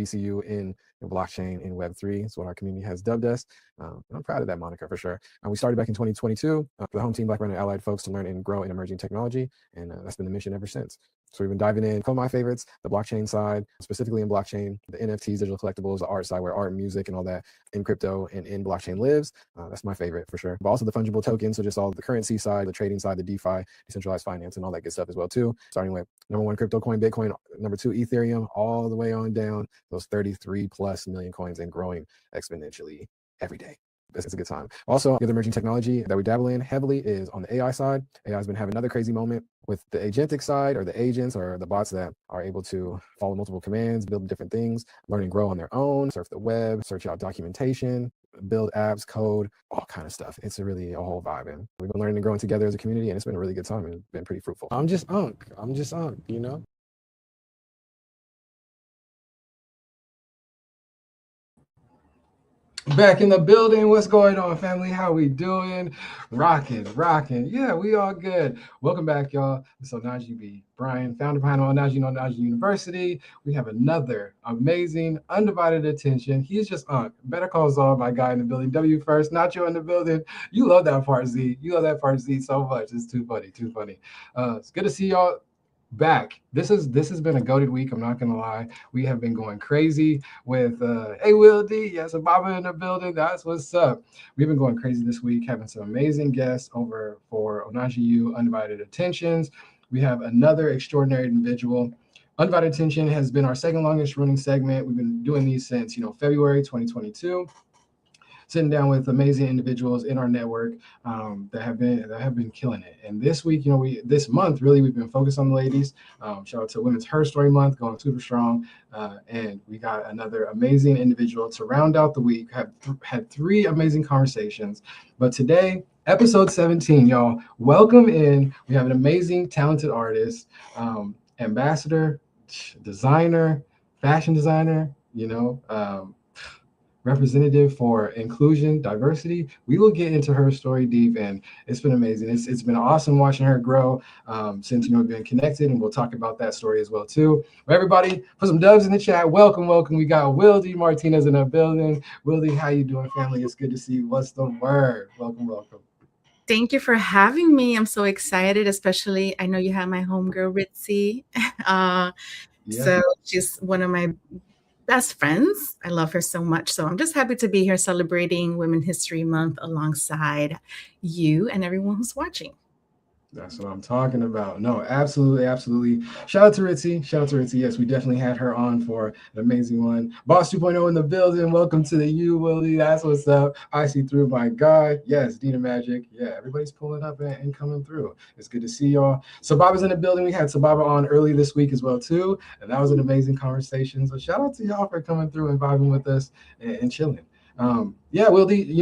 HBCU in blockchain in Web3. It's what our community has dubbed us. And I'm proud of that moniker for sure. We started back in 2022, the home team Black, Brown, and Allied folks to learn and grow in emerging technology. And that's been the mission ever since. So we've been diving in. Some of my favorites, the blockchain side, specifically in blockchain, the NFTs, digital collectibles, the art side, where art and music and all that in crypto and in blockchain lives. That's my favorite for sure. But also the fungible tokens, so just all the currency side, the trading side, the DeFi, decentralized finance, and all that good stuff as well too. Starting with number 1 crypto coin, Bitcoin, number 2 Ethereum, all the way on down those 33 plus million coins and growing exponentially every day. It's a good time. Also, the other emerging technology that we dabble in heavily is on the AI side. AI has been having another crazy moment with the agentic side, or the agents or the bots that are able to follow multiple commands, build different things, learn and grow on their own, surf the web, search out documentation, build apps, code, all kind of stuff. It's really a whole vibe. And we've been learning and growing together as a community, and it's been a really good time and been pretty fruitful. I'm just Unc, you know? Back in the building. What's going on, family? How we doing? Rocking. Yeah, we all good. Welcome back, y'all. It's OhnahjiU Brian, founder behind OhnahjiU and OhnahjiU University. We have another amazing, undivided attention. He's just Better Call Saul, my guy in the building. W first, not you in the building. You love that part, Z. You love that part, Z, so much. It's too funny. It's good to see y'all back. This has been a goated week. I'm not gonna lie. We have been going crazy with hey Will D, yes, Baba in the building. That's what's up. We've been going crazy this week, having some amazing guests over for OhnahjiU Undivided Attentions. We have another extraordinary individual. Undivided Attention has been our second longest running segment. We've been doing these since February 2022. Sitting down with amazing individuals in our network that have been killing it. And this week, this month really we've been focused on the ladies. Shout out to Women's Her Story Month, going super strong. And we got another amazing individual to round out the week. Had 3 amazing conversations, but today, episode 17, y'all. Welcome in. We have an amazing, talented artist, ambassador, designer, fashion designer. Representative for inclusion, diversity. We will get into her story deep, and it's been amazing. It's been awesome watching her grow since we've been connected, and we'll talk about that story as well too. But everybody, put some dubs in the chat. Welcome. We got Will D Martinez in the building. Will D, how you doing, family? It's good to see you. What's the word? Welcome. Thank you for having me. I'm so excited, especially I know you have my homegirl Ritzy. So she's one of my best friends. I love her so much. So I'm just happy to be here celebrating Women's History Month alongside you and everyone who's watching. That's what I'm talking about. No, absolutely. Shout out to Ritzy. Yes, we definitely had her on for an amazing one. Boss 2.0 in the building. Welcome to the U, Willie. That's what's up. I see through, my God. Yes, Dina Magic. Yeah, everybody's pulling up and coming through. It's good to see y'all. Sababa's in the building. We had Sababa on early this week as well, too. And that was an amazing conversation. So shout out to y'all for coming through and vibing with us and chilling. Will D,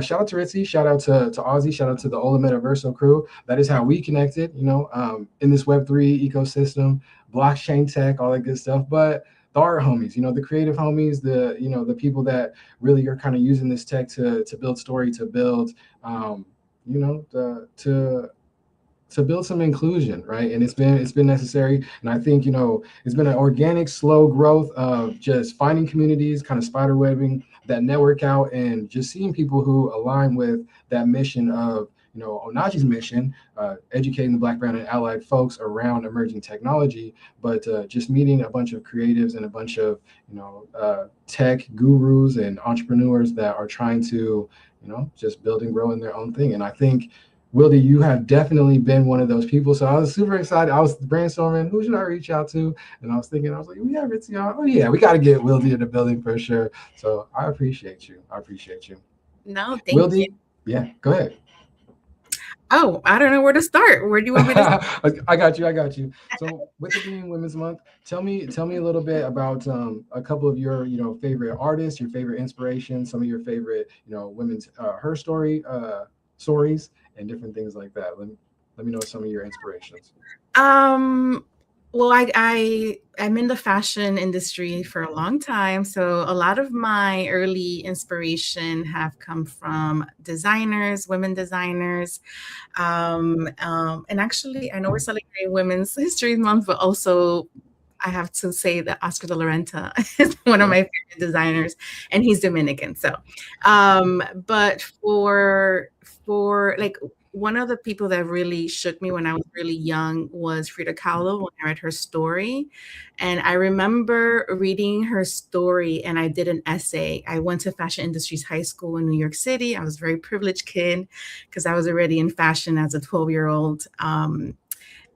shout out to Ritzy, shout out to Ozzy, shout out to the Ola Metaverso crew. That is how we connected, in this Web3 ecosystem, blockchain tech, all that good stuff. But the art homies, the creative homies, the people that really are kind of using this tech to build story, to build, to build some inclusion, right? And it's been necessary. And I think, it's been an organic, slow growth of just finding communities, kind of spider webbing that network out, and just seeing people who align with that mission of, OhnahjiU's mission, educating the Black, Brown, and Allied folks around emerging technology, but just meeting a bunch of creatives and a bunch of, tech gurus and entrepreneurs that are trying to, just build and grow in their own thing. And I think, Wildy, you have definitely been one of those people. So I was super excited. I was brainstorming, who should I reach out to? And I was like, we have Ritzy on. Oh yeah, we got to get Wildy in the building for sure. So I appreciate you. No, thank you. Yeah, go ahead. Oh, I don't know where to start. Where do you want me to start? I got you. So with it being Women's Month, tell me a little bit about a couple of your, favorite artists, your favorite inspirations, some of your favorite, women's her stories and different things like that. Let me know some of your inspirations. Well, I'm in the fashion industry for a long time, so a lot of my early inspiration have come from designers, women designers, and actually, I know we're celebrating Women's History Month, but also I have to say that Oscar de la Renta is one of my favorite designers, and he's Dominican. So, but for like, one of the people that really shook me when I was really young was Frida Kahlo, when I read her story. And I remember reading her story, and I did an essay. I went to Fashion Industries High School in New York City. I was a very privileged kid because I was already in fashion as a 12-year-old.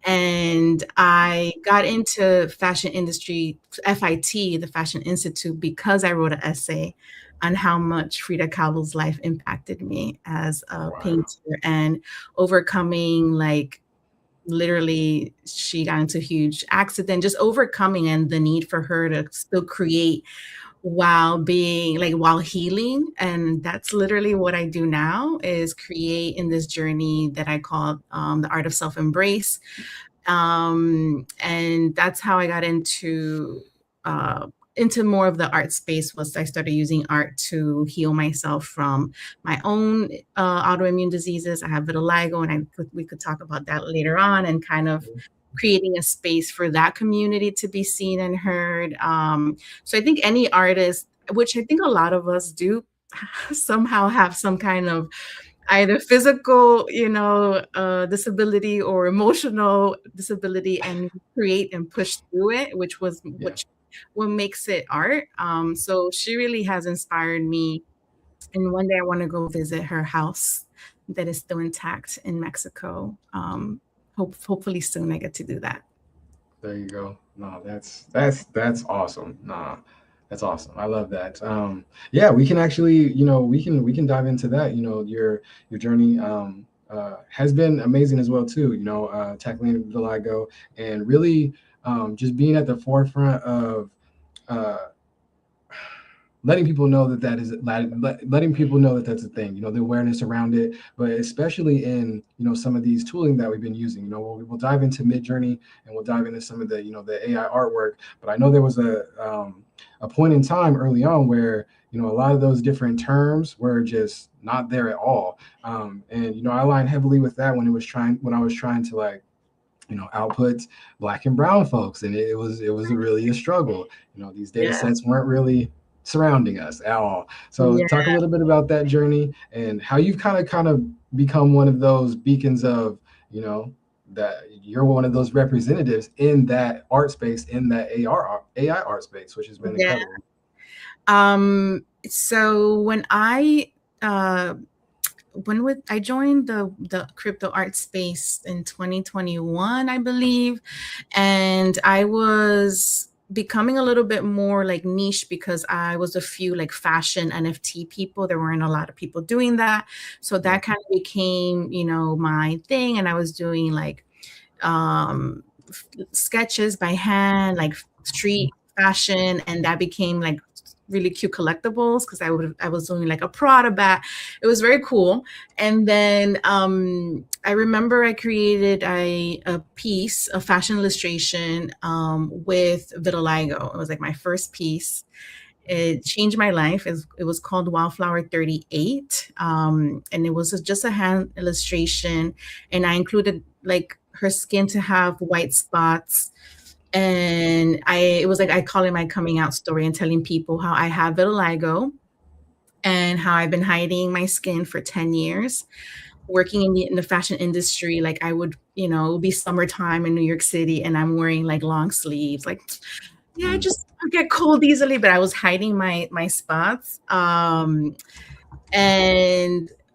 And I got into fashion industry, FIT, the Fashion Institute, because I wrote an essay on how much Frida Kahlo's life impacted me as a painter, and overcoming, like, literally she got into a huge accident, just overcoming, and the need for her to still create while being, like, while healing. And that's literally what I do now, is create in this journey that I call the art of self-embrace. And that's how I got into more of the art space. Was I started using art to heal myself from my own autoimmune diseases. I have vitiligo, and we could talk about that later on, and kind of creating a space for that community to be seen and heard. So I think any artist, which I think a lot of us do, somehow have some kind of either physical, disability, or emotional disability, and create and push through it, which what makes it art. So she really has inspired me. And one day I want to go visit her house that is still intact in Mexico. Hopefully soon I get to do that. There you go. No, that's awesome. Nah, that's awesome. I love that. Yeah, we can actually, we can dive into that. Your journey has been amazing as well too. Tackling vitiligo, and really just being at the forefront of letting people know letting people know that that's a thing, the awareness around it, but especially in, some of these tooling that we've been using. We'll dive into Midjourney, and we'll dive into some of the, the AI artwork. But I know there was a point in time early on where, a lot of those different terms were just not there at all. And, I aligned heavily with that when I was trying to, like, output Black and brown folks. And it was really a struggle. These data sets weren't really surrounding us at all. So talk a little bit about that journey, and how you've kind of become one of those beacons of, that you're one of those representatives in that art space, in that AI art space, which has been incredible. So when I joined the crypto art space in 2021, I believe, and I was becoming a little bit more like niche, because I was a few like fashion NFT people. There weren't a lot of people doing that. So that kind of became, my thing. And I was doing like sketches by hand, like street fashion. And that became like really cute collectibles, because I was doing like a Prada bat. It was very cool. And then I remember I created a piece, a fashion illustration with vitiligo. It was like my first piece. It changed my life. It was called Wildflower 38. And it was just a hand illustration. And I included like her skin to have white spots. And it was like, I call it my coming out story, and telling people how I have vitiligo and how I've been hiding my skin for 10 years, working in the fashion industry. Like I would, it would be summertime in New York City, and I'm wearing like long sleeves, like, I just get cold easily, but I was hiding my spots. And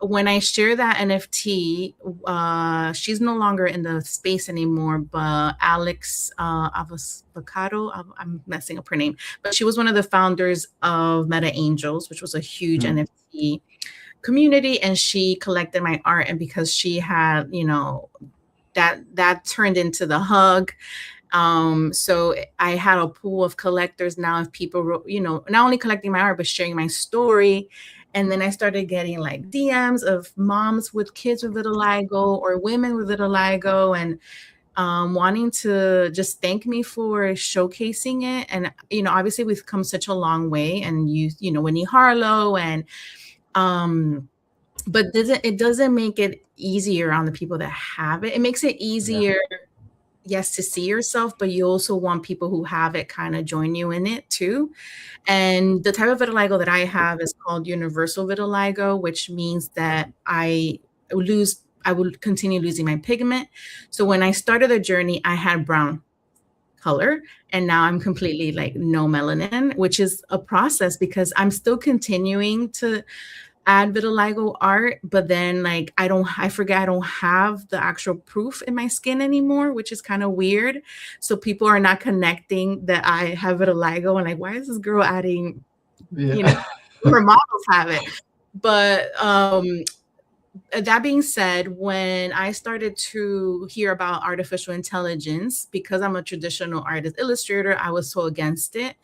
when I share that NFT, she's no longer in the space anymore, but Alex Avocado, I'm messing up her name, but she was one of the founders of Meta Angels, which was a huge NFT community, and she collected my art. And because she had, that turned into the hug. So I had a pool of collectors now, of people, not only collecting my art, but sharing my story. And then I started getting like DMs of moms with kids with vitiligo, or women with vitiligo, and wanting to just thank me for showcasing it. And, obviously we've come such a long way, and Winnie Harlow, and, but it doesn't make it easier on the people that have it. It makes it easier yes, to see yourself, but you also want people who have it kind of join you in it too. And the type of vitiligo that I have is called universal vitiligo, which means that I will continue losing my pigment. So when I started the journey, I had brown color, and now I'm completely like no melanin, which is a process because I'm still continuing to add vitiligo art, but then like I forget I don't have the actual proof in my skin anymore, which is kind of weird. So people are not connecting that I have vitiligo and like, why is this girl adding, you know, her models have it. But that being said, when I started to hear about artificial intelligence, because I'm a traditional artist illustrator, I was so against it.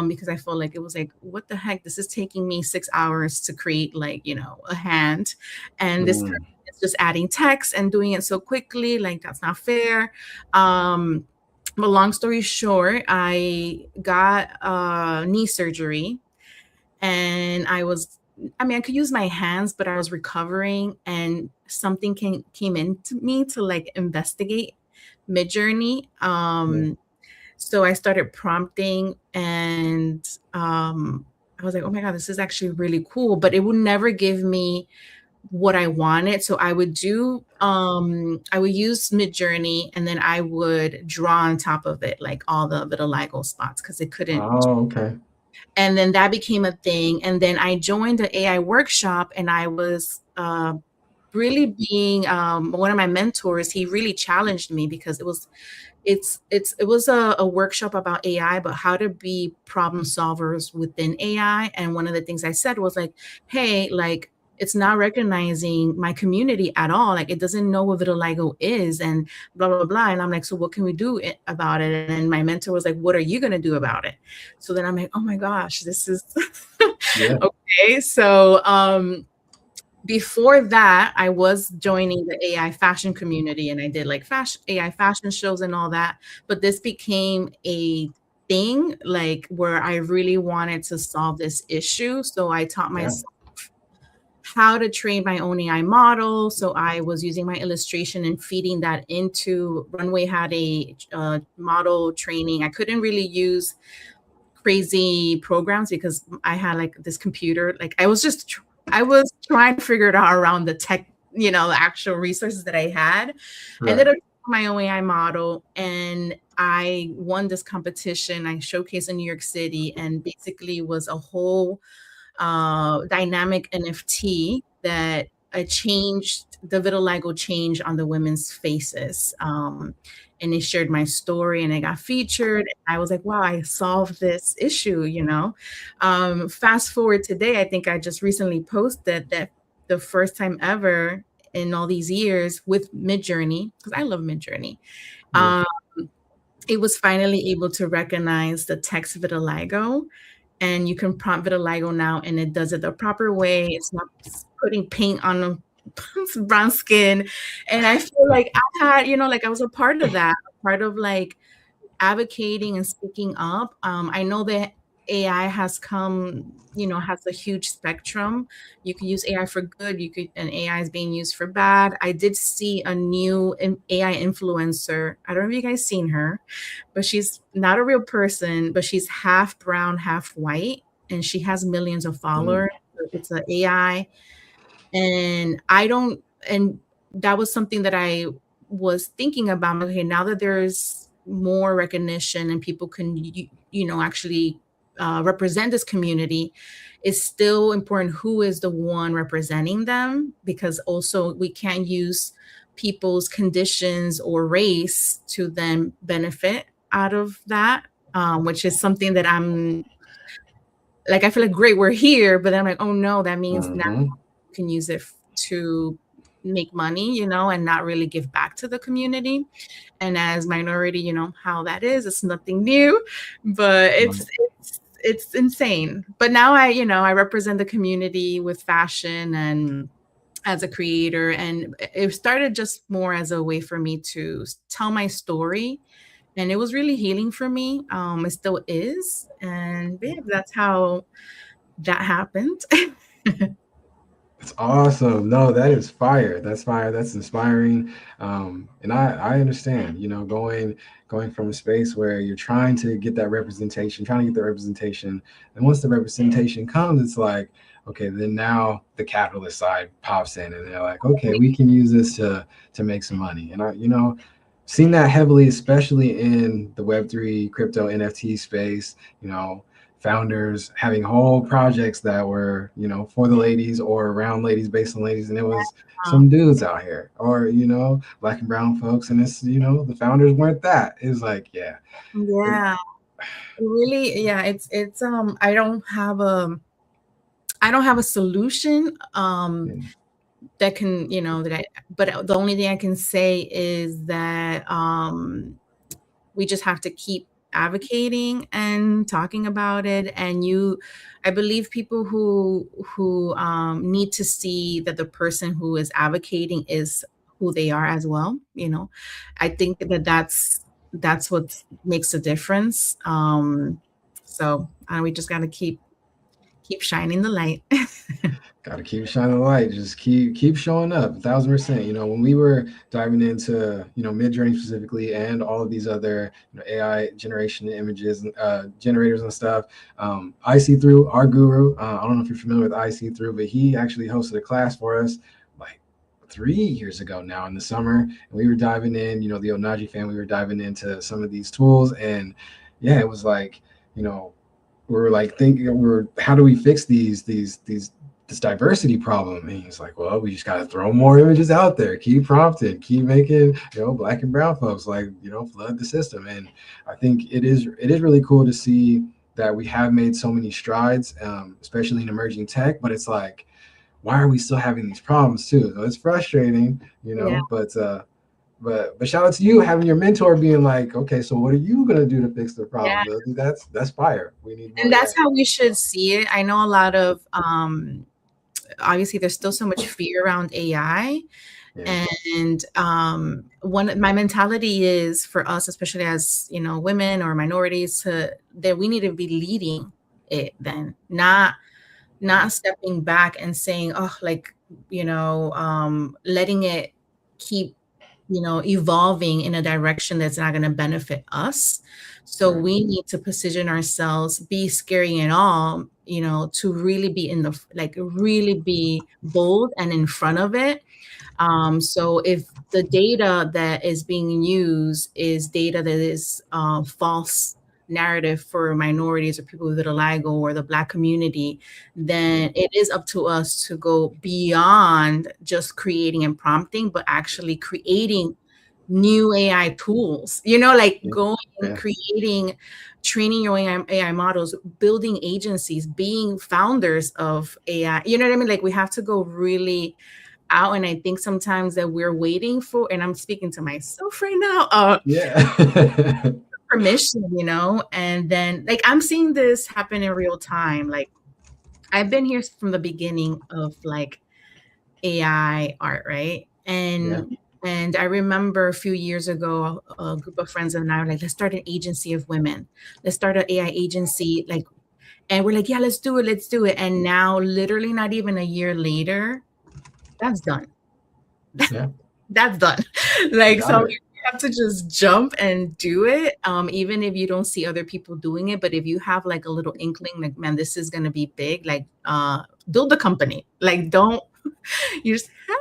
Because I felt like it was like, what the heck? This is taking me 6 hours to create, like, a hand. And this person is just adding text and doing it so quickly. Like, that's not fair. But long story short, I got knee surgery, and I could use my hands, but I was recovering, and something came into me to like investigate Midjourney. So I started prompting, and I was like, oh my God, this is actually really cool, but it would never give me what I wanted. So I would use Midjourney, and then I would draw on top of it, like all the vitiligo spots, because it couldn't. Oh, okay. And then that became a thing. And then I joined an AI workshop, and I was really being one of my mentors. He really challenged me because it was a workshop about AI, but how to be problem solvers within AI. And one of the things I said was like, hey, like, it's not recognizing my community at all. Like, it doesn't know what vitiligo is, and blah, blah, blah. And I'm like, so what can we do about it? And my mentor was like, what are you going to do about it? So then I'm like, oh my gosh, this is okay. So, before that, I was joining the AI fashion community, and I did like AI fashion shows and all that. But this became a thing, like, where I really wanted to solve this issue. So I taught myself how to train my own AI model. So I was using my illustration and feeding that into Runway had a model training. I couldn't really use crazy programs because I had like this computer. Like, I was trying to figure it out around the tech, the actual resources that I had. I ended up my own AI model, and I won this competition. I showcased in New York City, and basically was a whole dynamic NFT that changed the vitiligo change on the women's faces. And they shared my story, and I got featured. And I was like, wow, I solved this issue. Fast forward today, I think I just recently posted that the first time ever in all these years with Midjourney, because I love Midjourney, it was finally able to recognize the text vitiligo. And you can prompt vitiligo now, and it does it the proper way. It's not putting paint on brown skin. And I feel like I had, like, I was a part of that, part of like advocating and speaking up. I know that AI has come, has a huge spectrum. You can use AI for good, and AI is being used for bad. I did see a new AI influencer. I don't know if you guys seen her, but she's not a real person, but she's half brown, half white, and she has millions of followers. It's an AI. And that was something that I was thinking about. Okay, now that there's more recognition and people can, actually represent this community, it's still important who is the one representing them, because also we can't use people's conditions or race to then benefit out of that, which is something that I'm like, I feel like, great, we're here, but then I'm like, oh no, that means now you can use it to make money, and not really give back to the community. And as minority, how that is, it's nothing new, but it's insane. But now I represent the community with fashion and as a creator, and it started just more as a way for me to tell my story, and it was really healing for me. It still is, and yeah, that's how that happened. It's awesome. No, that is fire. That's fire. That's inspiring. And I understand, going from a space where you're trying to get that representation, and once the representation comes, it's like, okay, then now the capitalist side pops in, and they're like, okay, we can use this to make some money. And seen that heavily, especially in the Web3 crypto NFT space. Founders having whole projects that were, for the ladies or around ladies, based on ladies, and it was some dudes out here, or black and brown folks, and it's the founders weren't that. It was like, yeah, really, yeah. It's I don't have a solution that can, but the only thing I can say is that we just have to keep advocating and talking about it. And I believe people who need to see that the person who is advocating is who they are as well. I think that's what makes a difference. So we just got to keep shining the light. Got to keep shining the light. Just keep showing up 1,000%. When we were diving into Midjourney specifically, and all of these other AI generation images generators and stuff, I see through our guru. I don't know if you're familiar with I see through, but he actually hosted a class for us like 3 years ago now in the summer, and we were diving in. The Ohnahji family, we were diving into some of these tools, and yeah, it was like we're like thinking, how do we fix this diversity problem? And he's like, well, we just got to throw more images out there, keep prompting, keep making black and brown folks flood the system. And I think it is really cool to see that we have made so many strides, especially in emerging tech. But it's like, why are we still having these problems too? So it's frustrating, Yeah. But shout out to you having your mentor being like, okay, so what are you gonna do to fix the problem? Yeah. That's fire. We need more. And that's how we should see it. I know a lot of obviously there's still so much fear around AI. Yeah. And my mentality is for us, especially as women or minorities, that we need to be leading it, then not stepping back and saying, letting it keep evolving in a direction that's not going to benefit us. So we need to position ourselves, be scary and all, to really be really be bold and in front of it. So if the data that is being used is data that is false narrative for minorities or people with vitiligo or the Black community, then it is up to us to go beyond just creating and prompting, but actually creating new AI tools, going and creating, training your AI models, building agencies, being founders of AI. You know what I mean? Like, we have to go really out. And I think sometimes that we're waiting for, and I'm speaking to myself right now, permission, and then I'm seeing this happen in real time. Like, I've been here from the beginning of AI art, right? And I remember a few years ago, a group of friends and I were like, let's start an agency of women. Let's start an AI agency. And we're like, yeah, let's do it. And now, literally not even a year later, that's done. Yeah. That's done. So you have to just jump and do it. Even if you don't see other people doing it, but if you have a little inkling, man, this is going to be big, build a company. Don't, you just, hi,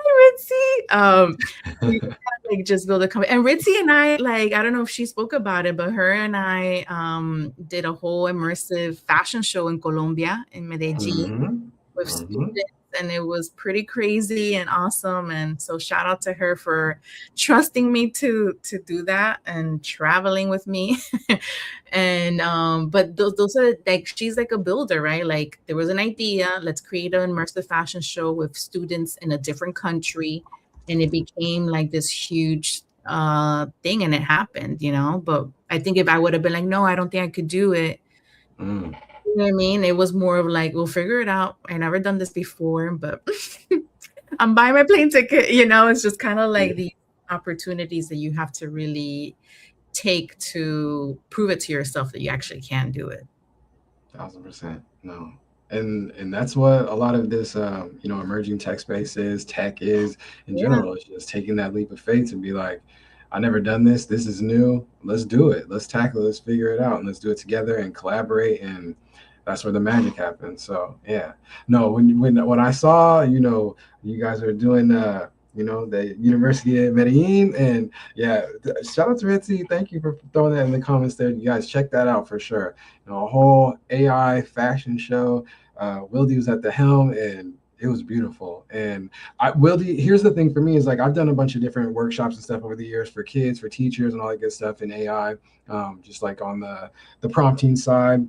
Ritzy. Just build a company. And Ritzy and I, I don't know if she spoke about it, but her and I did a whole immersive fashion show in Colombia, in Medellin, with students. And it was pretty crazy and awesome. And so shout out to her for trusting me to do that and traveling with me. And but those are she's like a builder, right? There was an idea, let's create an immersive fashion show with students in a different country, and it became this huge thing, and it happened, but I think if I would have been like, no, I don't think I could do it, you know what I mean? It was more of we'll figure it out. I never done this before, but I'm buying my plane ticket. It's just kind of the opportunities that you have to really take to prove it to yourself that you actually can do it. 1,000%. No, And that's what a lot of this emerging tech space is, tech is in Yeah. general. It's just taking that leap of faith to be like, I never done this is new, let's do it, let's tackle it, let's figure it out, and let's do it together and collaborate. And that's where the magic happens. So yeah, no, when I saw, you guys are doing the University of Medellin, and yeah, shout out to Ritzy. Thank you for throwing that in the comments there. You guys check that out for sure. A whole AI fashion show. Wildy was at the helm, and it was beautiful. And Wildy, here's the thing for me is like I've done a bunch of different workshops and stuff over the years for kids, for teachers, and all that good stuff in AI. Just like on the prompting side,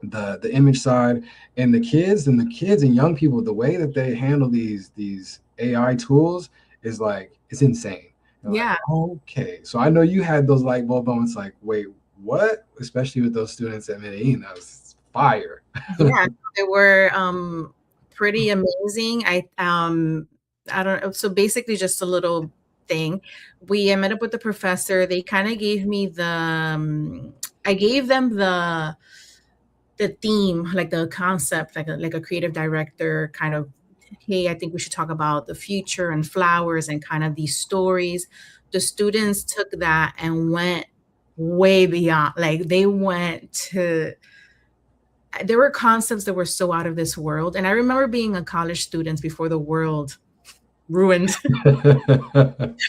the image side, and the kids and young people, the way that they handle these AI tools is like it's insane. You're Yeah. like, okay, so I know you had those light bulb moments, like, wait, what? Especially with those students at Medellin, that was fire. Yeah, they were pretty amazing. I don't know. So basically just a little thing. I met up with the professor. They kind of gave me I gave them the theme, like the concept, like a creative director kind of, hey, I think we should talk about the future and flowers and kind of these stories. The students took that and went way beyond. Like they went to, there were concepts that were so out of this world. And I remember being a college student before the world ruined. But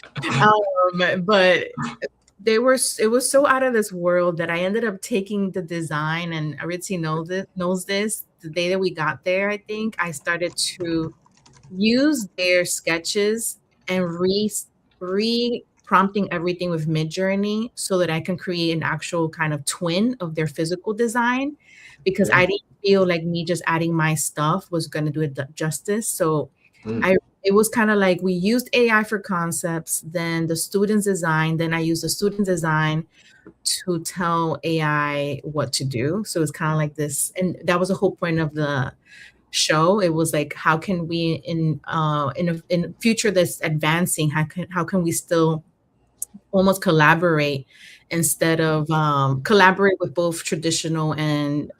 it was so out of this world that I ended up taking the design, and Aritzi knows this. The day that we got there, I think I started to use their sketches and re prompting everything with Midjourney so that I can create an actual kind of twin of their physical design, because I didn't feel like me just adding my stuff was going to do it justice. So it was kind of like we used AI for concepts, then the students design, then I used the student design to tell AI what to do. So it's kind of like this, and that was the whole point of the show. It was like, how can we in a future that's advancing, how can we still almost collaborate instead of collaborate with both traditional and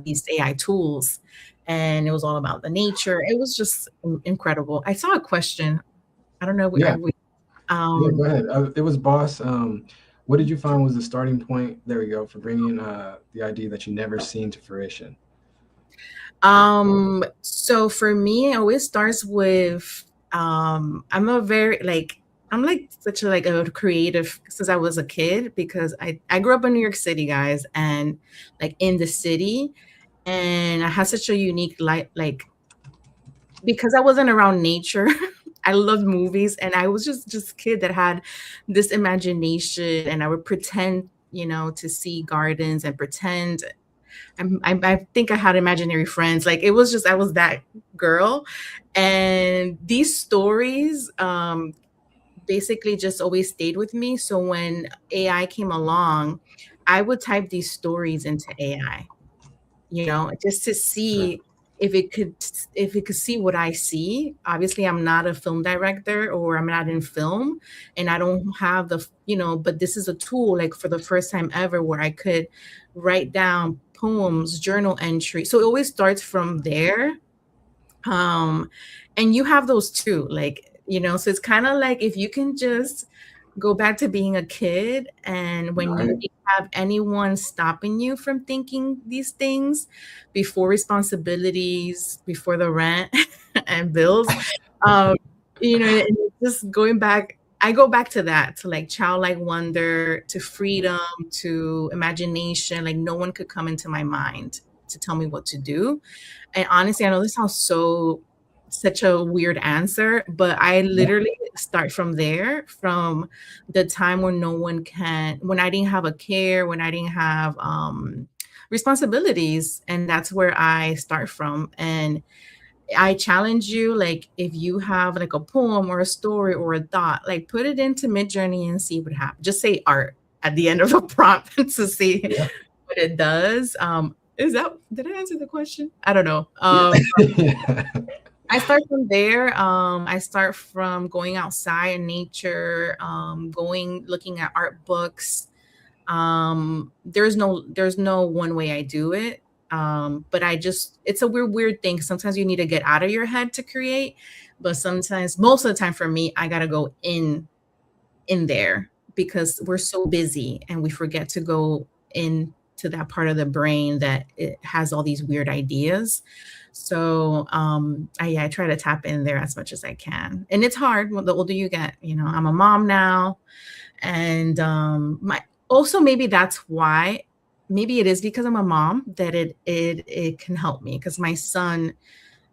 these AI tools. And it was all about the nature. It was just incredible. I saw a question. I don't know. Yeah, go ahead. It was Boss. What did you find was the starting point? There we go, for bringing the idea that you never seen to fruition. So for me, it always starts with I'm like such a creative since I was a kid, because I grew up in New York City, guys, and like in the city, and I had such a unique life, like because I wasn't around nature. I loved movies, and I was just a kid that had this imagination, and I would pretend, to see gardens and pretend. I think I had imaginary friends. Like it was just, I was that girl. And these stories basically just always stayed with me. So when AI came along, I would type these stories into AI, just to see if it could see what I see. Obviously, I'm not a film director, or I'm not in film, and I don't have but this is a tool, like for the first time ever, where I could write down poems, journal entry. So it always starts from there. And you have those too, so it's kind of like if you can just go back to being a kid, and when you didn't have anyone stopping you from thinking these things, before responsibilities, before the rent and bills, and just going back, I go back to that, to like childlike wonder, to freedom, to imagination. Like no one could come into my mind to tell me what to do. And honestly, I know this sounds such a weird answer, but I literally start from there, from the time when when I didn't have a care, when I didn't have responsibilities, and that's where I start from. And I challenge you, like if you have like a poem or a story or a thought, like put it into Midjourney and see what happens. Just say art at the end of the prompt to see what it does. Did I answer the question? I don't know. I start from there. I start from going outside in nature, looking at art books. There's no one way I do it. But it's a weird thing. Sometimes you need to get out of your head to create, but sometimes, most of the time for me, I gotta go in there because we're so busy and we forget to go into that part of the brain that it has all these weird ideas. So I try to tap in there as much as I can. And it's hard the older you get. I'm a mom now. And my also maybe that's why, maybe it is because I'm a mom that it can help me, because my son,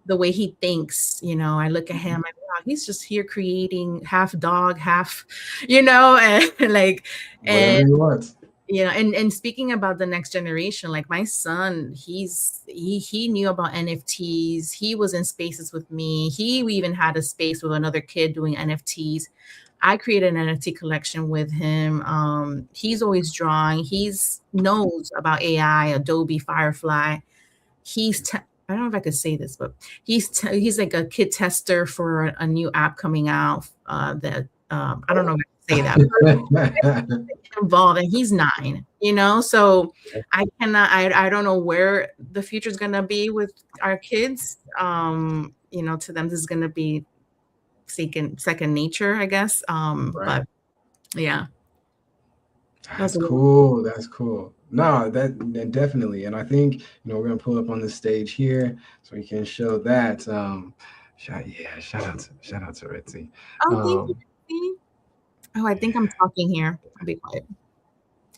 the way he thinks, I look at him, like, wow, he's just here creating, half dog, half, and like, Whatever and he wants. and speaking about the next generation, like my son, he knew about NFTs. He was in spaces with me. He even had a space with another kid doing NFTs. I created an NFT collection with him. He's always drawing. He's knows about AI, Adobe, Firefly. I don't know if I could say this, but he's like a kid tester for a new app coming out. That I don't know if I can say that. But involved, and he's 9. So I cannot. I don't know where the future is gonna be with our kids. To them, this is gonna be second nature, I guess. Right. But yeah. That's cool. That's cool. No, that definitely. And I think, we're gonna pull up on the stage here so we can show that. Shout out to Ritzy. Oh, thank you. Oh, I think I'm talking here. I'll be quiet.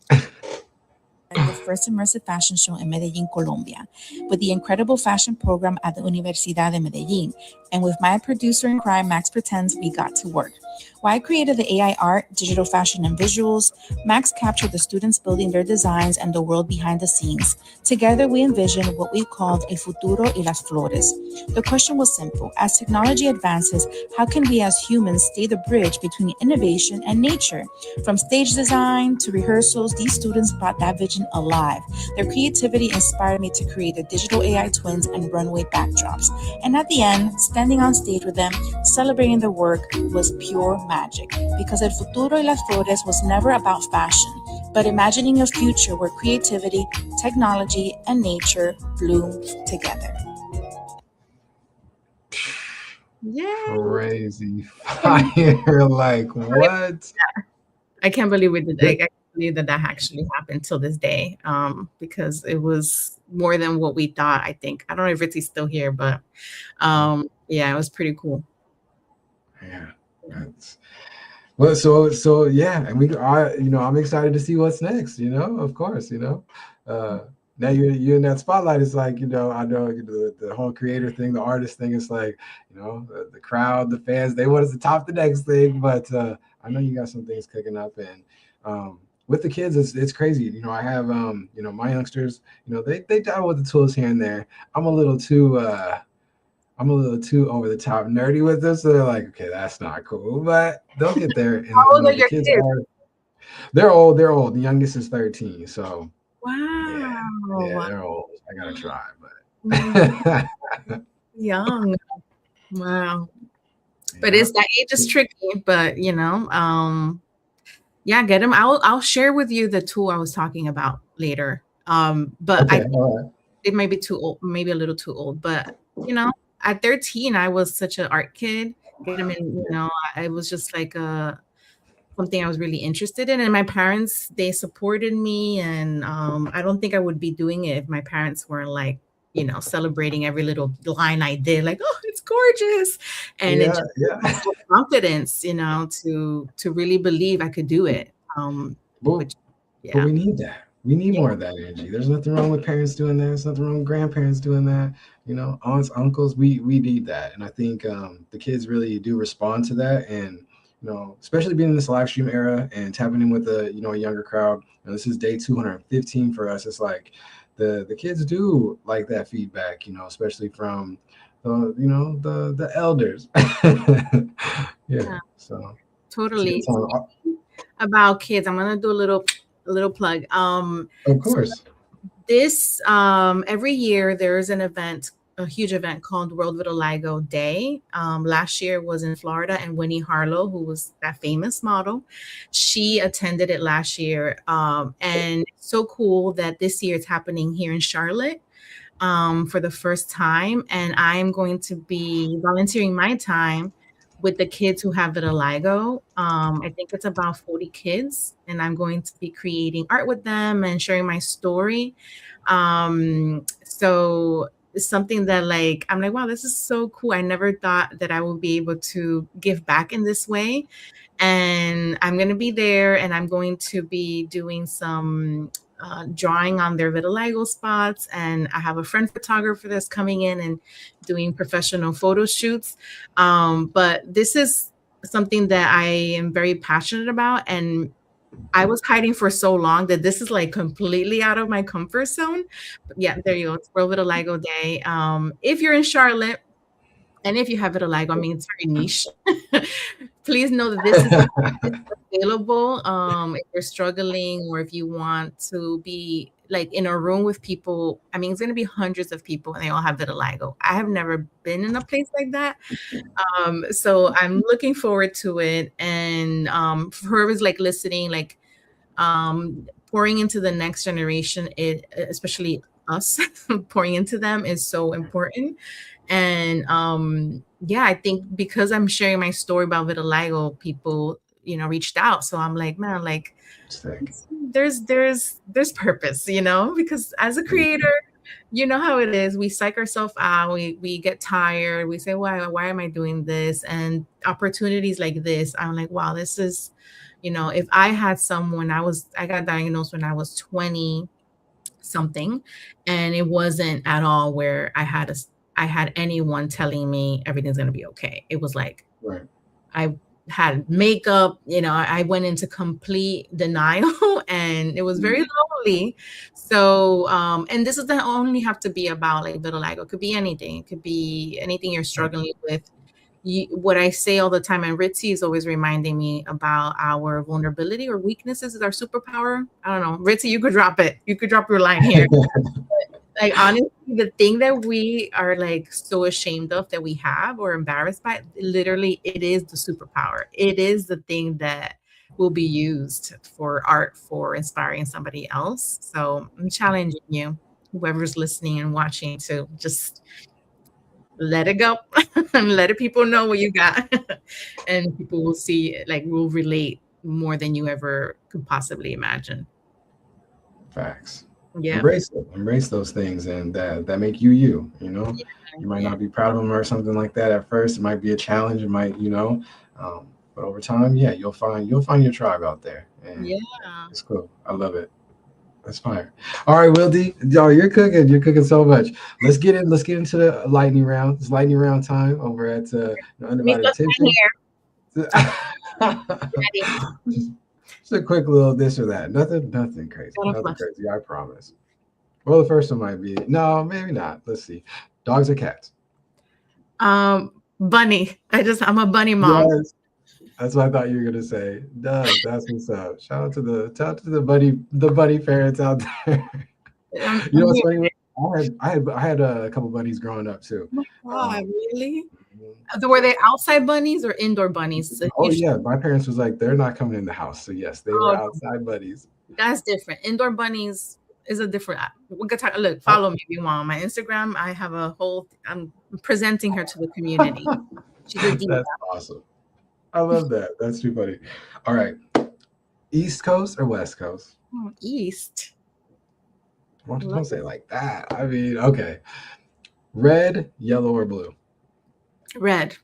The first immersive fashion show in Medellin, Colombia, with the incredible fashion program at the Universidad de Medellin. And with my producer in crime, Max Pretends, we got to work. While I created the AI art, digital fashion, and visuals, Max captured the students building their designs and the world behind the scenes. Together, we envisioned what we called El Futuro y las Flores. The question was simple. As technology advances, how can we as humans stay the bridge between innovation and nature? From stage design to rehearsals, these students brought that vision alive. Their creativity inspired me to create the digital AI twins and runway backdrops. And at the end, standing on stage with them, celebrating their work was pure magic. Because El Futuro y las Flores was never about fashion, but imagining a future where creativity, technology, and nature bloom together. Yeah. Crazy fire. Like, what? I can't believe we did that. I can't believe that actually happened till this day, because it was more than what we thought, I think. I don't know if Ritzy's still here, but yeah, it was pretty cool. Yeah. Well, so yeah, and we are, I'm excited to see what's next, of course, now you're in that spotlight. It's like, I know the whole creator thing, the artist thing, is like, the crowd, the fans, they want us to top the next thing, but I know you got some things cooking up, and with the kids, it's crazy. I have, my youngsters, they dabble with the tools here and there. I'm a little too over the top nerdy with this, so they're like, okay, that's not cool, but they'll get there. And How old are your kids kids? They're old. The youngest is 13, so wow. yeah, they're old. I gotta try, but young. Wow. But it's that age is tricky, but yeah, get them. I'll share with you the tool I was talking about later. But okay, I think it might be too old, maybe a little too old, but at 13, I was such an art kid. Get them in, I was just like something I was really interested in. And my parents, they supported me. And I don't think I would be doing it if my parents weren't like, celebrating every little line I did, like, oh, it's gorgeous. And it just confidence, to really believe I could do it. But we need that. We need more of that energy. There's nothing wrong with parents doing that. There's nothing wrong with grandparents doing that. Aunts, uncles, we need that. And I think the kids really do respond to that. And, especially being in this live stream era and tapping in with a younger crowd. This is day 215 for us. It's like the kids do like that feedback, especially from the elders. Yeah. So totally. About kids, I'm gonna do a little plug. Of course. This every year there is an event, a huge event called World Vitiligo Day. Last year was in Florida, and Winnie Harlow, who was that famous model, she attended it last year. And it's so cool that this year it's happening here in Charlotte. for the first time, and I'm going to be volunteering my time with the kids who have vitiligo. I think it's about 40 kids, and I'm going to be creating art with them and sharing my story. So it's something that like I'm like, wow, this is so cool. I never thought that I would be able to give back in this way. And I'm going to be there, and I'm going to be doing some drawing on their vitiligo spots. And I have a friend photographer that's coming in and doing professional photo shoots. But this is something that I am very passionate about. And I was hiding for so long that this is like completely out of my comfort zone. But yeah, there you go. It's World Vitiligo Day. If you're in Charlotte, and if you have vitiligo, I mean, it's very niche. Please know that this is available. If you're struggling, or if you want to be like in a room with people, I mean, it's going to be hundreds of people and they all have vitiligo. I have never been in a place like that. So I'm looking forward to it. And for whoever's like listening, like pouring into the next generation, especially us, pouring into them is so important. And yeah, I think because I'm sharing my story about vitiligo, people, reached out. So I'm like, man, like there's purpose, because as a creator, you know how it is. We psych ourselves out. We get tired. We say, why am I doing this? And opportunities like this, I'm like, wow, this is, if I had someone, I got diagnosed when I was 20 something, and it wasn't at all where I had anyone telling me everything's going to be okay. It was like, right. I had makeup, I went into complete denial and it was very lonely. So, and this doesn't only have to be about like vitiligo. It could be anything. It could be anything you're struggling with. What I say all the time, and Ritzy is always reminding me about our vulnerability or weaknesses is our superpower. I don't know. Ritzy, you could drop it. You could drop your line here. Like, honestly, the thing that we are like so ashamed of that we have or embarrassed by, literally, it is the superpower. It is the thing that will be used for art, for inspiring somebody else. So I'm challenging you, whoever's listening and watching, to just let it go and let people know what you got. And people will see, like, will relate more than you ever could possibly imagine. Facts. Yeah. Embrace those things, and that make you. You might not be proud of them or something like that at first. It might be a challenge. It might, but over time, yeah, you'll find your tribe out there. And yeah, it's cool. I love it. That's fire. All right, Will D, y'all, you're cooking so much. Let's get into the lightning round. It's lightning round time over at Undivided Attention. Just a quick little this or that. Nothing crazy. Nothing crazy, I promise. Well, the first one might be, no, maybe not. Let's see. Dogs or cats? Bunny. I'm a bunny mom. Yes. That's what I thought you were gonna say. Doug, that's what's up. Shout out to the bunny parents out there. You know what's funny? I had a couple bunnies growing up too. Oh my God, really? Were they outside bunnies or indoor bunnies? Oh yeah, my parents was like, they're not coming in the house. So yes, they were outside bunnies. That's different. Indoor bunnies is a different. We could talk. Look, follow me if you want. On my Instagram, I have a whole. I'm presenting her to the community. She's a diva. That's awesome. I love that. That's too funny. All right, East Coast or West Coast? East. Don't say it like that. I mean, okay. Red, yellow, or blue? Red.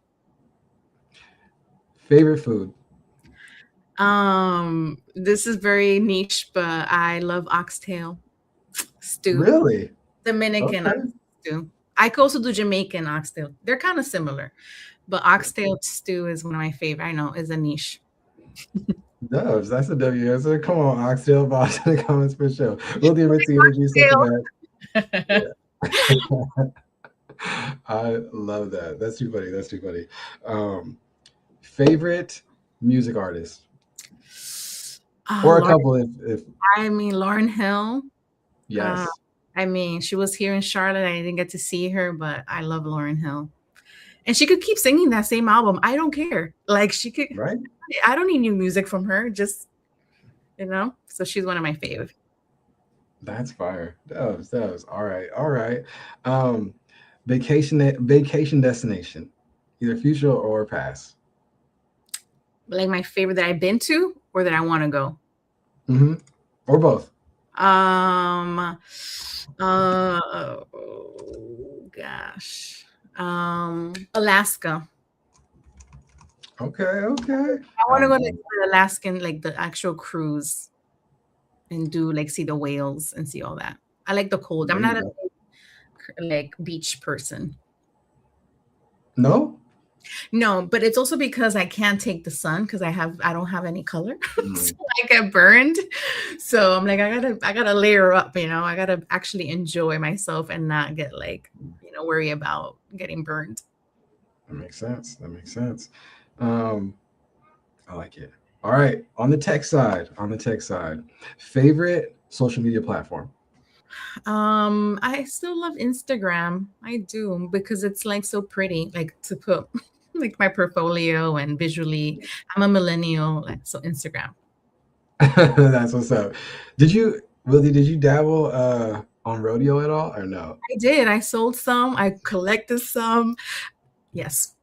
Favorite food? This is very niche, but I love oxtail stew. Really? Dominican oxtail stew. I could also do Jamaican oxtail. They're kind of similar, but oxtail stew is one of my favorite. I know, is a niche. Dubs, that's a W answer. Come on, oxtail box in the comments for sure. We'll do it to energy something back. I love that. That's too funny. Favorite music artist? Or a couple if I mean, Lauryn Hill. Yes. I mean, she was here in Charlotte. I didn't get to see her, but I love Lauryn Hill. And she could keep singing that same album. I don't care. Like, she could, right? I don't need new music from her. Just, so she's one of my faves. That's fire. That was all right. All right. Um, vacation destination, either future or past. Like my favorite that I've been to or that I want to go. Mm-hmm. Or both. Um, oh gosh. Alaska. Okay. Okay. I want to go to the Alaskan, like the actual cruise and do like see the whales and see all that. I like the cold. I'm There you not a go. like beach person. No. No, but it's also because I can't take the sun because I don't have any color. So Mm. I get burned. So I'm like, I gotta layer up, I gotta actually enjoy myself and not get like, worry about getting burned. That makes sense. That makes sense. Um, I like it. All right. On the tech side, favorite social media platform. I still love Instagram. I do because it's like so pretty, like to put like my portfolio and visually. I'm a millennial, like so Instagram. That's what's up. Did you, Willie? Did you dabble on rodeo at all, or no? I did. I sold some. I collected some. Yes.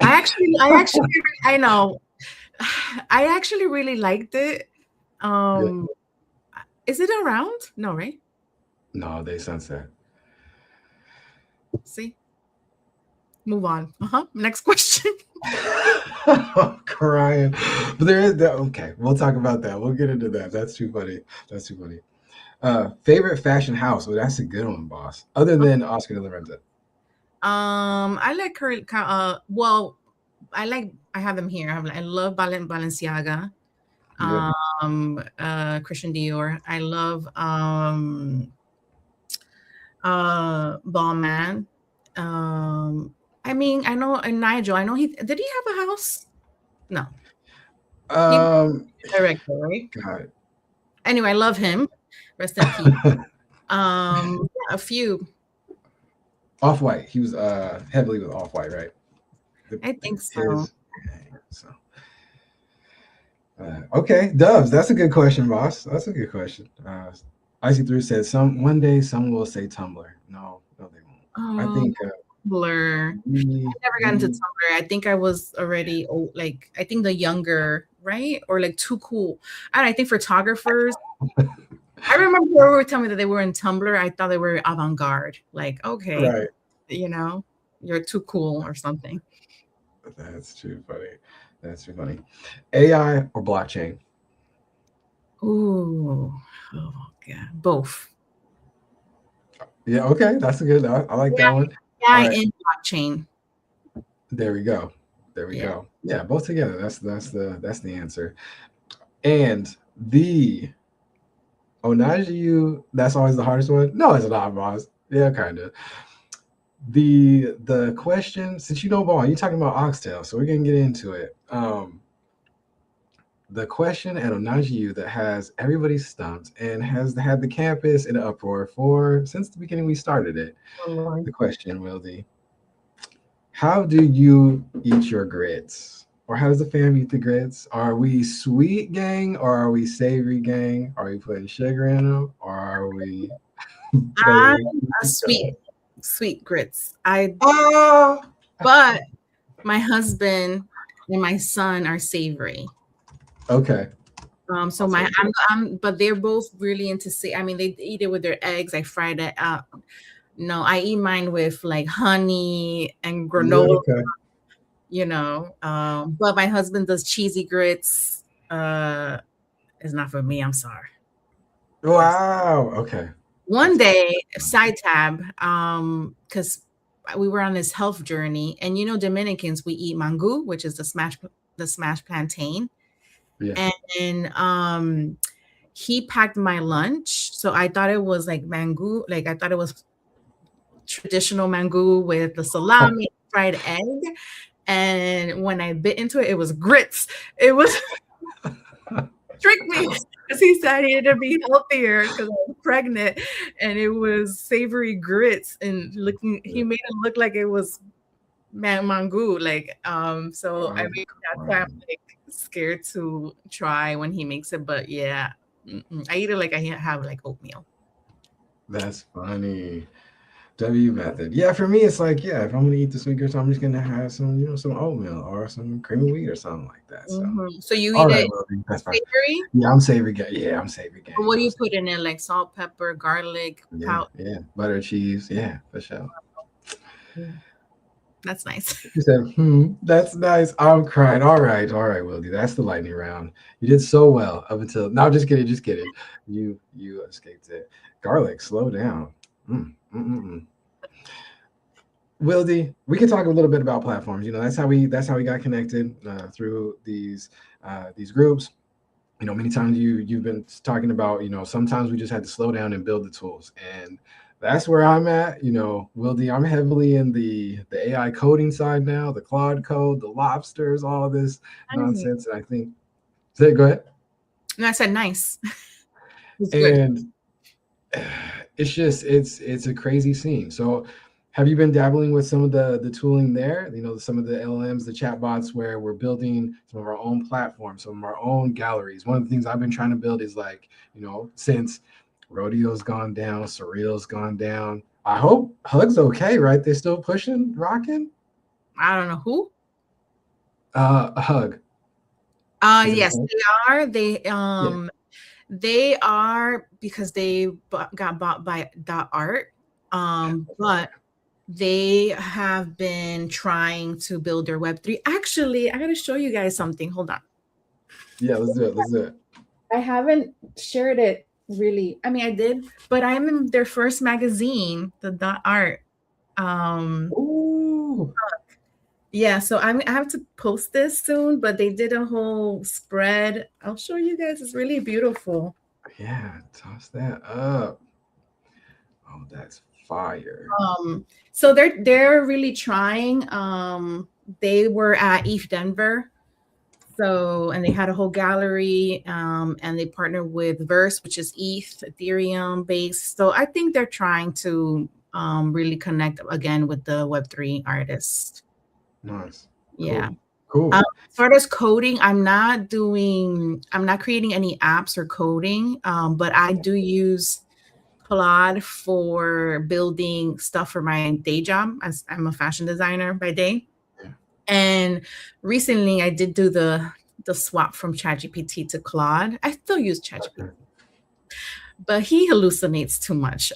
I know. I actually really liked it. Yeah. Um, is it around? No, right? No, they sunset. See, move on. Next question. I'm crying. But there is that. Okay, we'll talk about that. We'll get into that. That's too funny. That's too funny. Favorite fashion house. Well, that's a good one, boss. Other than Oscar de la Renta. I like her. Well, I have them here. I love Balenciaga. Yeah. Christian Dior. I love Ballman. I mean, I know Nigel. I know he did. He have a house? No, he was Um. a director, right? God. Anyway, I love him. Rest in peace. A few. Off White. He was heavily with Off White, right? I think so. His. So. Okay, Dubs. That's a good question, boss. That's a good question. Icy Through said, "Some one day, some will say Tumblr. No, no, they won't. I Oh, think Tumblr. we, I never got into we, Tumblr. I think I was already old, like I think the younger, right? Or like too cool. I think photographers. I remember whoever were telling me that they were in Tumblr. I thought they were avant-garde. Like, okay, right. you know, you're too cool or something. That's too funny. That's too funny. AI or blockchain? Ooh, oh god, both. Yeah. Okay, that's a good. I like Yeah, that one. All yeah, right. in blockchain. There we go. There we Yeah. go. Yeah, both together. That's the answer. And the OhnahjiU, that's always the hardest one. No, it's not, boss. Yeah, kind of. The question, since you know ball, you're talking about oxtail, so we're gonna get into it. The question at OhnahjiU that has everybody stumped and has had the campus in an uproar for since the beginning we started it. Oh, Lord. The question, Wildy, how do you eat your grits? Or how does the fam eat the grits? Are we sweet gang or are we savory gang? Are we putting sugar in them or are we I'm putting a sweet grits. Oh, But my husband and my son are savory. okay. So but they're both really into I mean, they eat it with their eggs. I fried it up. No, I eat mine with like honey and Yeah, granola, okay. But my husband does cheesy grits. It's not for me. I'm sorry. Wow. Okay. One That's fine. day, side tab, because we were on this health journey, and Dominicans, we eat mango, which is the smashed plantain. Yeah. And he packed my lunch, so I thought it was like mango, like I thought it was traditional mango with the salami, fried egg. And when I bit into it, it was grits. It was tricked me because he said he had to be healthier because I was pregnant, and it was savory grits. And he made it look like it was mango. Like, so I Oh, mean, that's why I'm crap. like scared to try when he makes it. But yeah, I eat it like I have like oatmeal. That's funny. W method. Yeah, for me, it's like, yeah, if I'm gonna eat the sweet grits, I'm just gonna have some, some oatmeal or some cream of wheat or something like that. So, So you all eat right, it well, that's fine. savory? Yeah, I'm savory gang. Yeah, I'm savory gang. What do you put in it? Like salt, pepper, garlic, Yeah, powder? yeah, butter, cheese. Yeah, for sure. That's nice. She said, that's nice. I'm crying. All right, Wildy. That's the lightning round. You did so well up until no, just kidding, just kidding. You escaped it. Garlic, slow down. Mm, mm, mm, mm. Wildy, we can talk a little bit about platforms. That's how we got connected through these groups. Many times you've been talking about, sometimes we just had to slow down and build the tools. And that's where I'm at. Wildy, I'm heavily in the AI coding side now, the Claude code, the lobsters, all this nonsense. And I think, go ahead. No, I said nice. It's good. And it's a crazy scene. So have you been dabbling with some of the tooling there? Some of the LLMs, the chatbots, where we're building some of our own platforms, some of our own galleries. One of the things I've been trying to build is like, since Rodeo's gone down, Surreal's gone down. I hope Hug's okay, right? They're still pushing, rocking. I don't know who. Hug. Yes, they are. They are because they got bought by .art. But they have been trying to build their Web3. Actually, I got to show you guys something. Hold on. Yeah, let's do it. I haven't shared it really. I mean, I did, but I'm in their first magazine, the .art. Ooh. Yeah, so I have to post this soon, but they did a whole spread. I'll show you guys. It's really beautiful. Yeah, toss that up. Oh, that's fire. So they're really trying. They were at ETH Denver. And they had a whole gallery, and they partnered with Verse, which is ETH, Ethereum based. So I think they're trying to really connect again with the Web3 artists. Nice. Yeah. Cool. As far as coding, I'm not creating any apps or coding, but I do use Claude for building stuff for my day job, as I'm a fashion designer by day. Yeah. And recently I did do the swap from ChatGPT to Claude. I still use ChatGPT, but he hallucinates too much.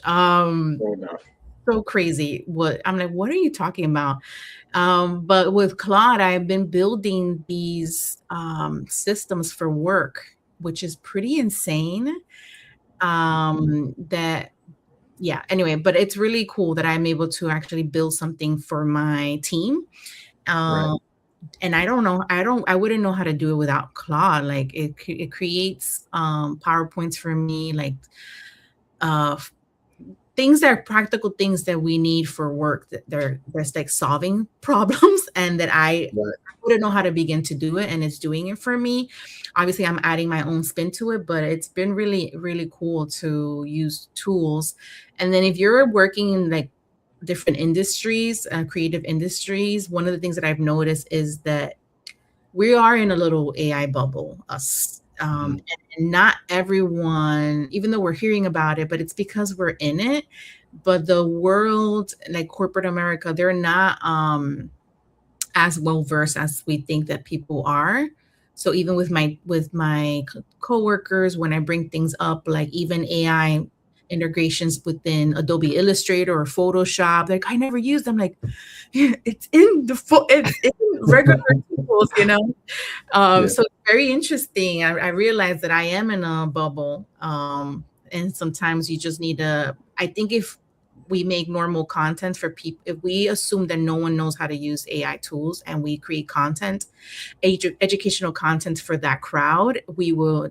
So crazy. I'm like, what are you talking about? But with Claude, I've been building these systems for work, which is pretty insane. Anyway, but it's really cool that I'm able to actually build something for my team. Right. And I wouldn't know how to do it without Claude. Like it creates PowerPoints for me, like things that are practical things that we need for work, that there's like solving problems, and that I wouldn't know how to begin to do it, and it's doing it for me. Obviously, I'm adding my own spin to it, but it's been really, really cool to use tools. And then if you're working in like different industries, creative industries, one of the things that I've noticed is that we are in a little AI bubble, us. And not everyone, even though we're hearing about it, but it's because we're in it. But the world, like corporate America, they're not as well versed as we think that people are. So even with my coworkers, when I bring things up, like even AI integrations within Adobe Illustrator or Photoshop, like I never use them. Like it's in it's in regular tools, So it's very interesting. I realize that I am in a bubble, and sometimes you just need to. I think if we make normal content for people, if we assume that no one knows how to use AI tools and we create content, educational content for that crowd, we will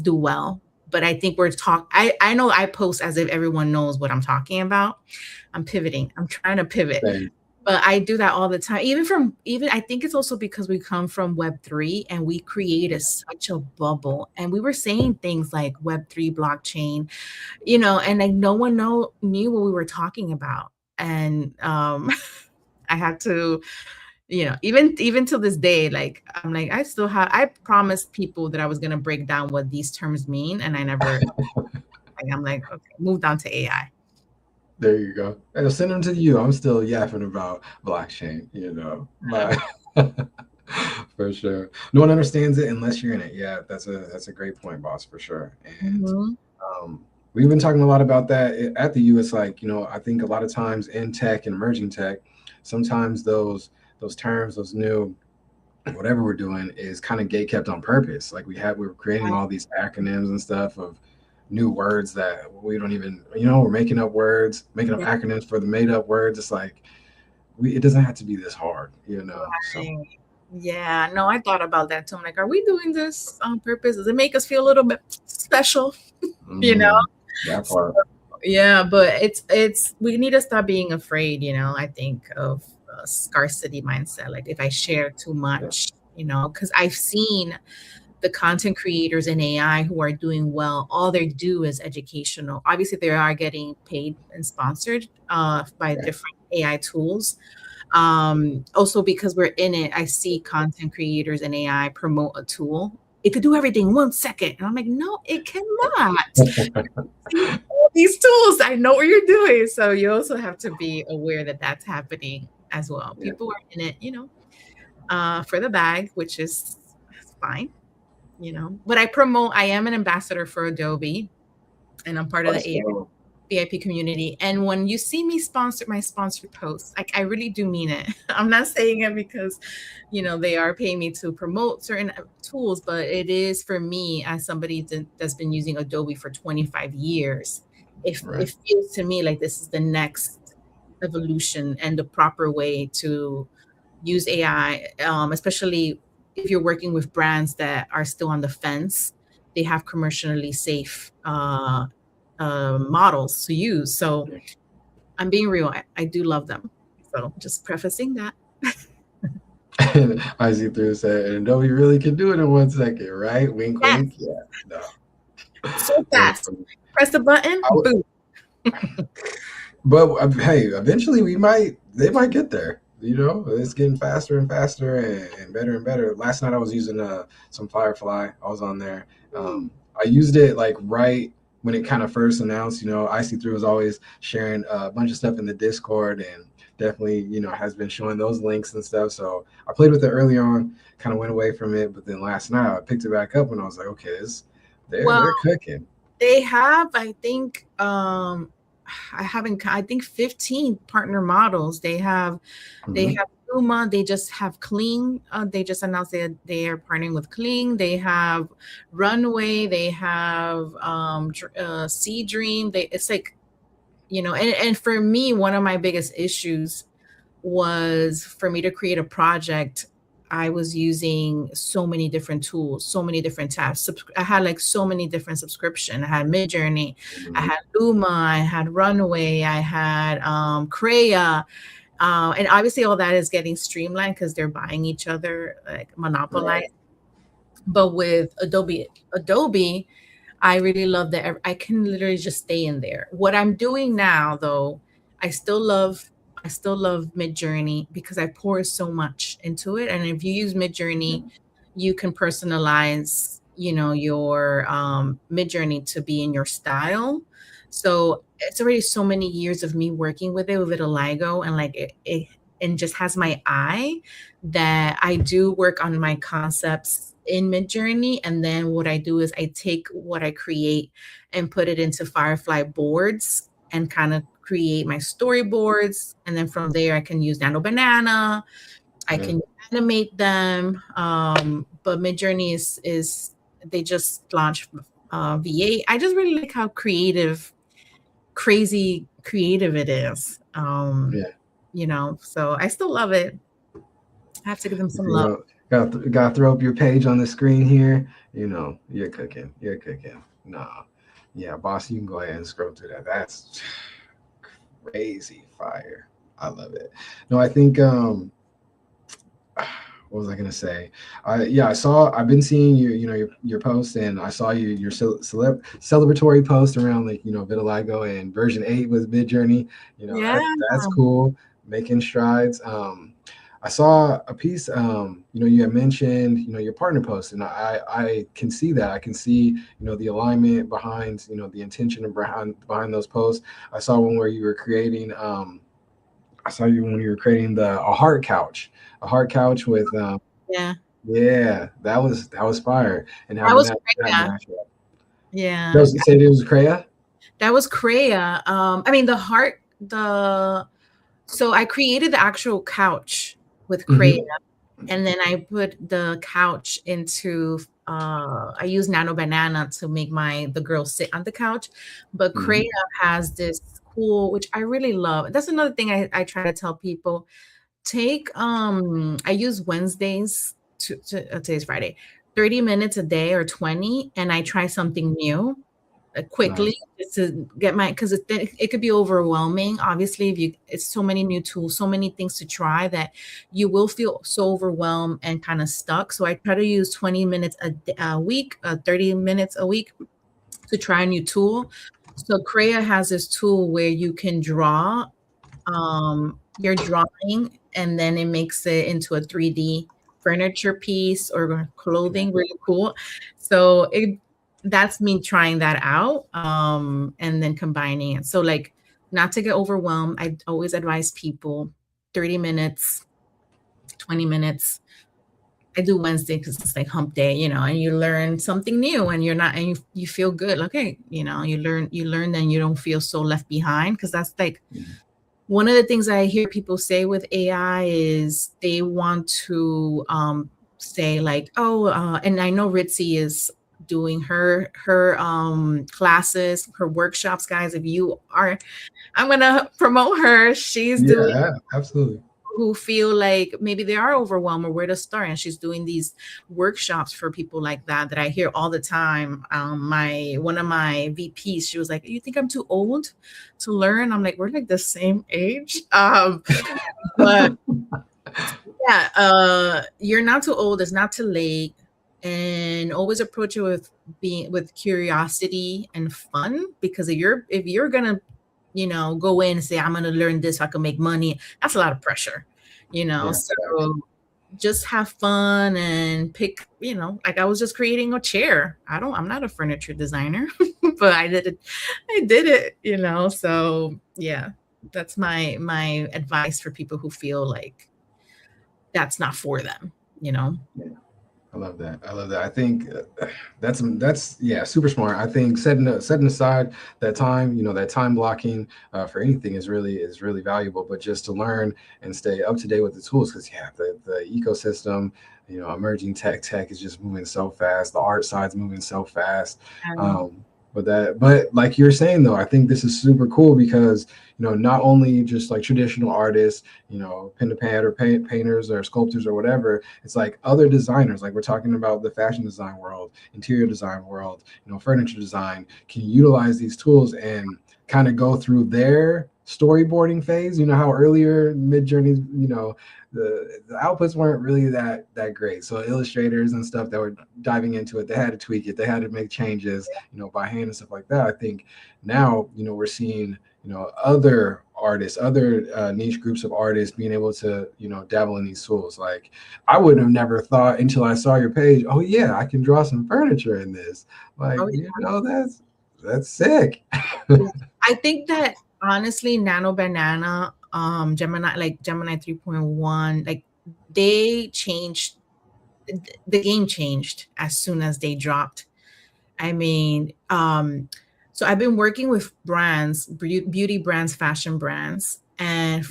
do well. But I think I know I post as if everyone knows what I'm talking about. I'm pivoting. I'm trying to pivot. Same. But I do that all the time. Even I think it's also because we come from Web3 and we created such a bubble. And we were saying things like Web3 blockchain, and like no one knew what we were talking about. And I had to, even till this day, like I'm like, I promised people that I was gonna break down what these terms mean, and I never I'm like, okay, moved on to AI. There you go. I'll send them to you. I'm still yapping about blockchain, but for sure. No one understands it unless you're in it. Yeah, that's a great point, boss, for sure. And Mhm. we've been talking a lot about that at the U. It's like, I think a lot of times in tech and emerging tech, sometimes those terms, those new whatever we're doing is kind of gate kept on purpose. Like we were creating all these acronyms and stuff of new words that we don't even, we're making up words, making up Yeah. acronyms for the made up words. It's like it doesn't have to be this hard, So Right. Yeah, no, I thought about that too. I'm like, are we doing this on purpose? Does it make us feel a little bit special? You know? that So, part. yeah, but it's we need to stop being afraid, I think of scarcity mindset. Like if I share too Yeah. much, because I've seen the content creators in AI who are doing well, all they do is educational. Obviously, they are getting paid and sponsored by Yeah. different AI tools. Also, because we're in it, I see content creators and AI promote a tool. It could do everything in 1 second. And I'm like, no, it cannot. All these tools, I know what you're doing. So you also have to be aware that that's happening as well. Yeah. People are in it, for the bag, which is fine. But I am an ambassador for Adobe, and I'm part of the AI So, VIP community. And when you see me sponsor my sponsored posts, like I really do mean it. I'm not saying it because, they are paying me to promote certain tools, but it is for me as somebody that's been using Adobe for 25 years. right. It feels to me like this is the next evolution and the proper way to use AI, especially if you're working with brands that are still on the fence. They have commercially safe models to use. So Yeah. I'm being real. I do love them. So just prefacing that. I see through said, and Adobe really can do it in 1 second, right? Wink, Yes. wink. Yeah. No. So That's fast. funny. Press the button, I would, boom. but hey, eventually they might get there. It's getting faster and faster and better and better. Last night I was using some Firefly. I was on there. I used it like right when it kind of first announced. IC3 was always sharing a bunch of stuff in the Discord and definitely has been showing those links and stuff. So I played with it early on, kind of went away from it, but then last night I picked it back up and I was like, okay, Well, they're cooking. they have, I think, I think 15 partner models. They have Mhm. Luma. They just have Kling. They just announced they are partnering with Kling. They have Runway. They have Sea Dream. It's like, and for me, one of my biggest issues was for me to create a project. I was using so many different tools, so many different tabs. I had like so many different subscription. I had Midjourney, I Mhm. had Luma, I had Runway, I had Craya. And obviously all that is getting streamlined because they're buying each other, like Right. monopolized. But with Adobe, I really love that I can literally just stay in there. What I'm doing now, though, I still love I still love Midjourney because I pour so much into it. And if you use Midjourney, you can personalize, your Midjourney to be in your style. So it's already so many years of me working with it with vitiligo, and like it and just has my eye that I do work on my concepts in Midjourney. And then what I do is I take what I create and put it into Firefly boards and kind of create my storyboards. And then from there, I can use Nano Banana. I Yeah. can animate them. But Midjourney is they just launched V8. I just really like how crazy creative it is. Yeah. So I still love it. I have to give them some You love. know, got to throw up your page on the screen here. You're cooking. You're cooking. Nah. Yeah, boss, you can go ahead and scroll through that. That's crazy fire. I love it. No, I think what was I gonna say? I've been seeing your posts, and I saw your celebratory post around like vitiligo and version 8 with Midjourney. Yeah. That's cool, making strides. I saw a piece, you had mentioned, your partner post, and I can see that. I can see, the alignment behind, the intention behind those posts. I saw one where you were creating, I saw you when you were creating a heart couch with, Yeah. yeah, that was fire, and That having was that Freya. match up. Yeah. Say it was Kreia. That was Freya. I mean, so I created the actual couch with Freya, and then I put the couch into, I use Nano Banana to make the girls sit on the couch. But Kreia has this cool, which I really love. That's another thing I try to tell people. I use Wednesdays today's Friday, 30 minutes a day or 20, and I try something new quickly just to get because it could be overwhelming. Obviously, if it's so many new tools, so many things to try that you will feel so overwhelmed and kind of stuck. So I try to use 20 minutes a week, 30 minutes a week to try a new tool. So Kreia has this tool where you can draw your drawing, and then it makes it into a 3D furniture piece or clothing. Really cool. So that's me trying that out, and then combining it. So like, not to get overwhelmed, I always advise people 30 minutes, 20 minutes. I do Wednesday because it's like hump day, and you learn something new, and you feel good. Okay, you learn, then you don't feel so left behind, because that's like one of the things I hear people say with AI is they want to say like, oh, and I know Ritzy is doing her classes, her workshops, guys. I'm gonna promote her. She's doing, absolutely, who feel like maybe they are overwhelmed or where to start, and she's doing these workshops for people like that I hear all the time. One of my VPs, she was like, you think I'm too old to learn? I'm like, we're like the same age. But yeah, you're not too old, it's not too late, and always approach it with curiosity and fun, because if you're gonna go in and say, I'm going to learn this so I can make money, that's a lot of pressure, so just have fun and pick, like I was just creating a chair. I'm not a furniture designer, but I did it, so yeah, that's my advice for people who feel like that's not for them. Yeah. I love that. I think that's super smart. I think setting aside that time, that time blocking for anything is really valuable. But just to learn and stay up to date with the tools, because the ecosystem, emerging tech is just moving so fast. The art side's moving so fast. But like you're saying though, I think this is super cool because not only just like traditional artists, pen to pad or painters or sculptors or whatever, it's like other designers, like we're talking about the fashion design world, interior design world, furniture design, can utilize these tools and kind of go through their storyboarding phase. How earlier Mid-Journey, the outputs weren't really that great. So illustrators and stuff that were diving into it, they had to tweak it, they had to make changes, by hand and stuff like that. I think now, we're seeing, other artists, other niche groups of artists being able to, dabble in these tools. Like I wouldn't have never thought until I saw your page, oh yeah, I can draw some furniture in this. Like, that's sick. I think that honestly, Nano Banana, Gemini 3.1, like they changed, the game changed as soon as they dropped. I mean, so I've been working with brands, beauty brands, fashion brands, and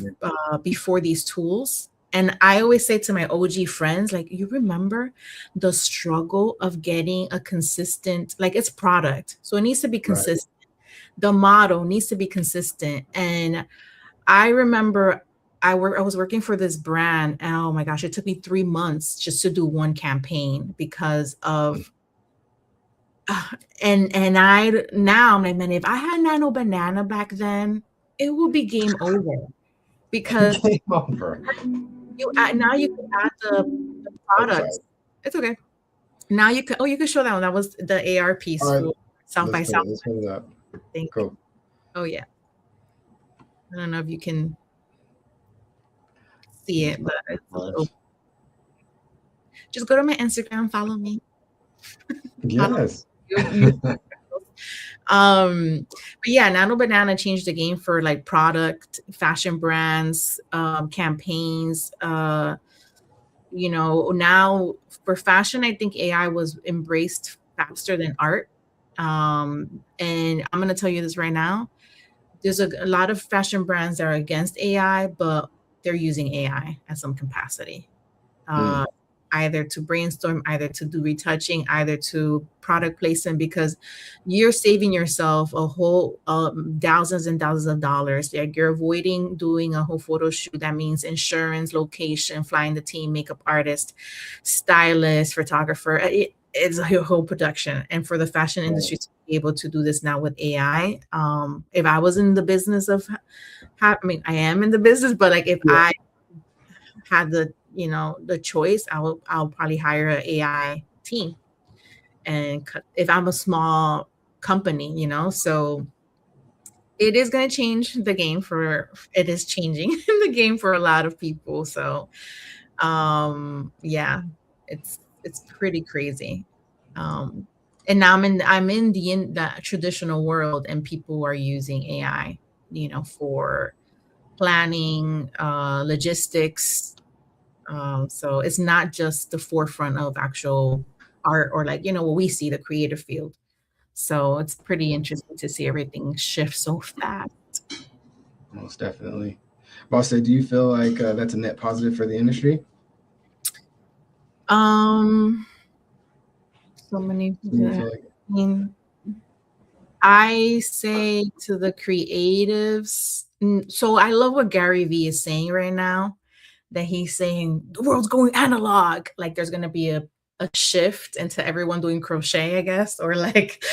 before these tools. And I always say to my OG friends, like, you remember the struggle of getting a consistent, like it's product. So it needs to be consistent. The model needs to be consistent. And I remember I was working for this brand. And oh my gosh, it took me 3 months just to do one campaign because of, and I'm like, man, if I had Nano Banana back then, it would be game over, because game over. Now you can add the products. It's okay. Now you can show that one. That was the AR piece for South by South. Let's put it up. Thank you. Oh yeah. I don't know if you can see it, but it's a little. Just go to my Instagram, follow me. Yes. But yeah, Nano Banana changed the game for like product, fashion brands, campaigns. You know, now for fashion, I think AI was embraced faster than art. And I'm gonna tell you this right now. There's a lot of fashion brands that are against AI, but they're using AI at some capacity. Either to brainstorm, either to do retouching, either to product placement, because you're saving yourself a whole thousands and thousands of dollars. Like you're avoiding doing a whole photo shoot. That means insurance, location, flying the team, makeup artist, stylist, photographer. It's a whole production. And for the fashion industry to be able to do this now with AI, if I was in the business of, I mean, I am in the business, but like if I had the choice, I'll probably hire an AI team. And if I'm a small company, so it is going to change the game it is changing the game for a lot of people. So yeah, it's pretty crazy. And now I'm in the traditional world, and people are using AI, for planning, logistics. So it's not just the forefront of actual art or like, what we see, the creative field. So it's pretty interesting to see everything shift so fast. Most definitely. Boss, do you feel like that's a net positive for the industry? So many. I say to the creatives. So I love what Gary Vee is saying right now. That he's saying the world's going analog. Like there's going to be a shift into everyone doing crochet, I guess, or like,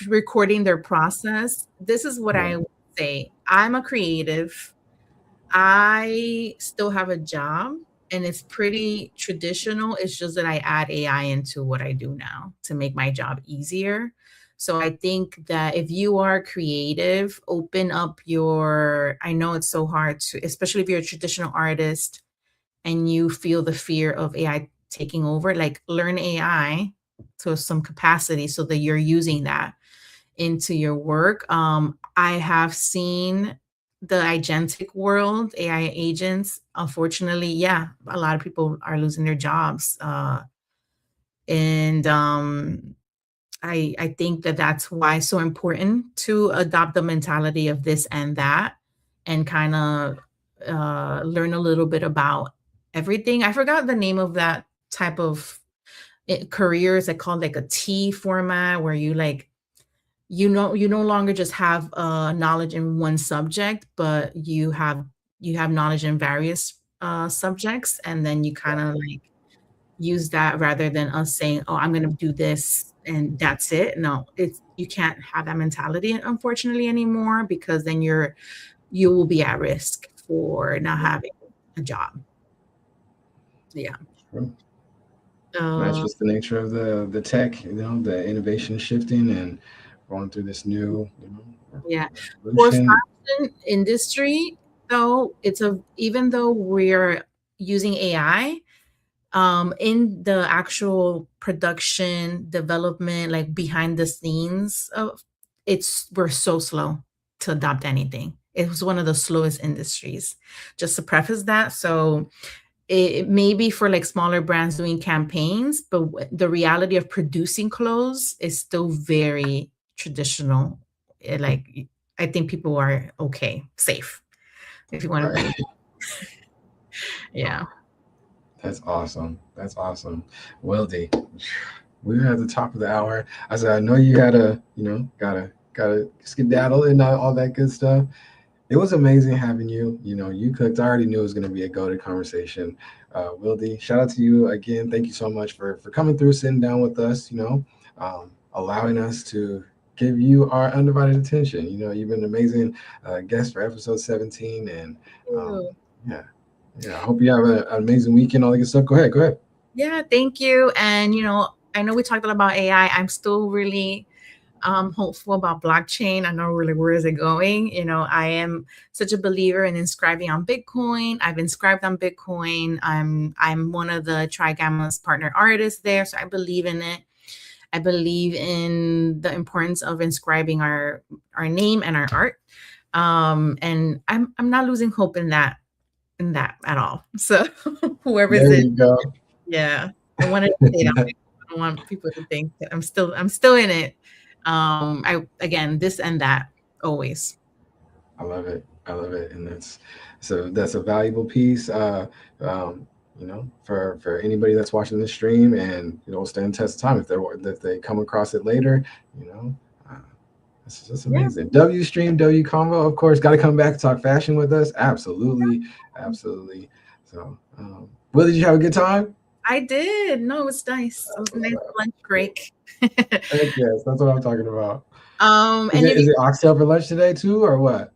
recording their process. This is what I would say. I'm a creative. I still have a job, and it's pretty traditional. It's just that I add AI into what I do now to make my job easier. So I think that if you are creative, open up I know it's so hard to, especially if you're a traditional artist and you feel the fear of AI taking over, like learn AI to some capacity so that you're using that into your work. I have seen the agentic world, AI agents, unfortunately, a lot of people are losing their jobs. And I think that that's why it's so important to adopt the mentality of this and that, and kind of learn a little bit about everything. I forgot the name of that type of careers. I call it like a T format, where you like, you no longer just have knowledge in one subject, but you have knowledge in various subjects, and then you kind of like use that rather than us saying, oh, I'm going to do this and that's it. No, you can't have that mentality, unfortunately, anymore, because then you will be at risk for not having a job. Yeah. True. That's just the nature of the tech, the innovation shifting and going through this new, For fashion industry, though, even though we're using AI, in the actual production development, like behind the scenes of we're so slow to adopt anything. It was one of the slowest industries, just to preface that. So it may be for like smaller brands doing campaigns, but the reality of producing clothes is still very traditional. I think people are safe if you want to be. Yeah. That's awesome. Well, we're at the top of the hour. I said, I know you had gotta skedaddle and all that good stuff. It was amazing having you. You cooked. I already knew it was going to be a goated conversation. Wildy, shout out to you again. Thank you so much for coming through, sitting down with us, allowing us to give you our undivided attention. You've been an amazing guest for episode 17. And I hope you have an amazing weekend, all that good stuff. Go ahead. Yeah, thank you. And, I know we talked a lot about AI. I'm still really I'm hopeful about blockchain. I know really where is it going. You know, I am such a believer in inscribing on Bitcoin. I've inscribed on Bitcoin. I'm one of the Trigamma's partner artists there, so I believe in it. I believe in the importance of inscribing our name and our art. And I'm not losing hope in that at all. So whoever's There in, you go. yeah, I wanted to say that. I don't want people to think that I'm still in it. I again, this and that always. I love it. I love it, and that's a valuable piece. You know, for anybody that's watching this stream, and you know, stand test of time if they come across it later. You know, this is just amazing. Yeah. W stream, W convo, of course, got to come back and talk fashion with us. Absolutely, absolutely. So, Will, did you have a good time? I did. No, it was nice. It was a nice lunch break. Heck yes, that's what I'm talking about. Is it oxtail for lunch today too, or what?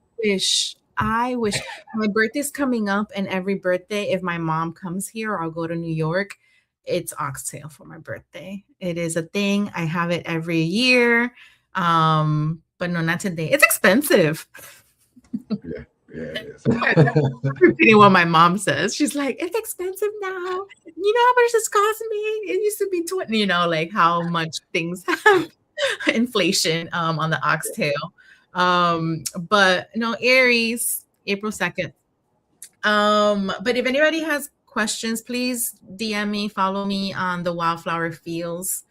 I wish my birthday's coming up, and every birthday, if my mom comes here or I'll go to New York, it's oxtail for my birthday. It is a thing. I have it every year. But no, not today. It's expensive. Yeah, it is. I'm repeating what my mom says. She's like, it's expensive now. You know how much this cost me? It used to be 20, you know, like how much things have inflation on the oxtail. But no, Aries, April 2nd. But if anybody has questions, please DM me, follow me on the Wildflower Fields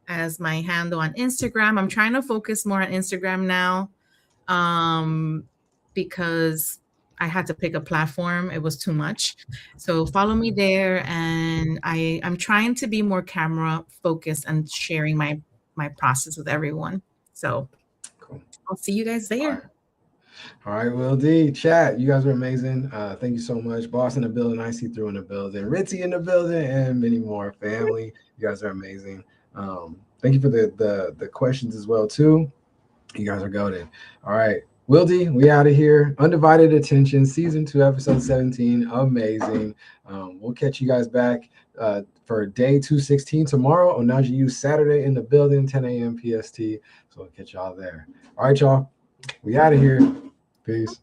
as my handle on Instagram. I'm trying to focus more on Instagram now, because I had to pick a platform. It was too much. So follow me there, and I'm trying to be more camera focused and sharing my process with everyone. So cool. I'll see you guys there. All right, Will D, chat. You guys are amazing. Thank you so much. Boss in the building, I see through in the building, Ritzy in the building, and many more. Family, you guys are amazing. Thank you for the questions as well too. You guys are goated. All right, Will D, we out of here. Undivided Attention, season 2, episode 17. Amazing. We'll catch you guys back for day 216 tomorrow. OhnahjiU Saturday in the building, 10 a.m. PST. So we'll catch y'all there. All right, y'all. We out of here. Peace.